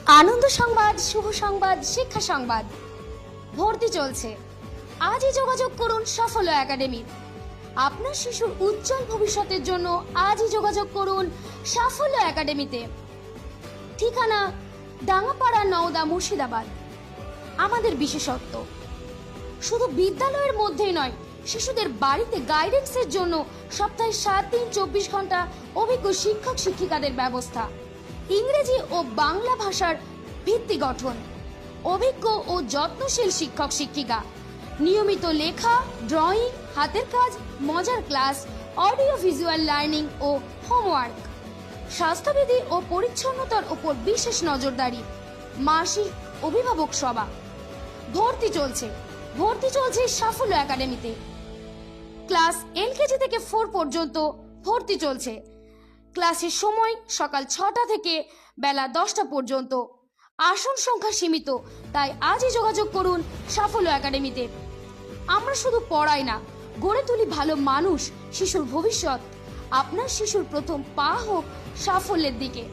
আনন্দ সংবাদ, শুভ সংবাদ, শিক্ষা সংবাদ। ভর্তি চলছে। আজই যোগাযোগ করুন সাফল্য একাডেমি। আপনার শিশুর উজ্জ্বল ভবিষ্যতের জন্য আজই যোগাযোগ করুন সাফল্য একাডেমিতে। ঠিকানা ডাঙ্গাপাড়া, নওদা, মুর্শিদাবাদ। আমাদের বিশেষত্ব শুধু বিদ্যালয়ের মধ্যেই নয়, শিশুদের বাড়িতে গাইডেন্সের জন্য সপ্তাহে 7 দিন 24 ঘন্টা অভিজ্ঞ শিক্ষক শিক্ষিকাদের ব্যবস্থা। ইংরেজি ও বাংলা ভাষার ভিত্তি গঠন, অভিজ্ঞ ও যত্নশীল শিক্ষক শিক্ষিকা, নিয়মিত লেখা, ড্রয়িং, হাতের কাজ, মজার ক্লাস, অডিও ভিজুয়াল লার্নিং ও হোমওয়ার্ক। স্বাস্থ্যবিধি ও পরিচ্ছন্নতার উপর বিশেষ নজরদারি। মাসিক অভিভাবক সভা। ভর্তি চলছে সাফল্য একাডেমিতে। ক্লাস এলকেজি থেকে 4 পর্যন্ত ভর্তি চলছে। ক্লাসের সময় সকাল 6টা থেকে বেলা 10টা পর্যন্ত। আসন সংখ্যা সীমিত, তাই আজই যোগাযোগ করুন সাফল্য একাডেমিতে। আমরা শুধু পড়াই না, গড়ে তুলি ভালো মানুষ। শিশুর ভবিষ্যৎ, আপনার শিশুর প্রথম পা হোক সাফল্যের দিকে।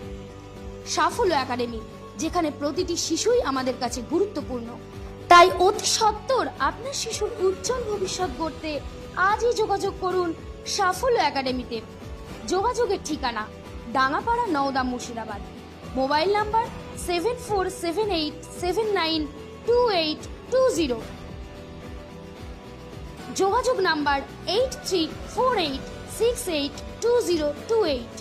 সাফল্য একাডেমি, যেখানে প্রতিটি শিশুই আমাদের কাছে গুরুত্বপূর্ণ। তাই অতি সত্বর আপনার শিশুর উজ্জ্বল ভবিষ্যৎ গড়তে আজই যোগাযোগ করুন সাফল্য একাডেমিতে। যোগাযোগের ঠিকানা ডাঙ্গাপাড়া, নওদা, মুর্শিদাবাদ। Mobile number 7478792820। যোগাযোগ নাম্বার 8348682028।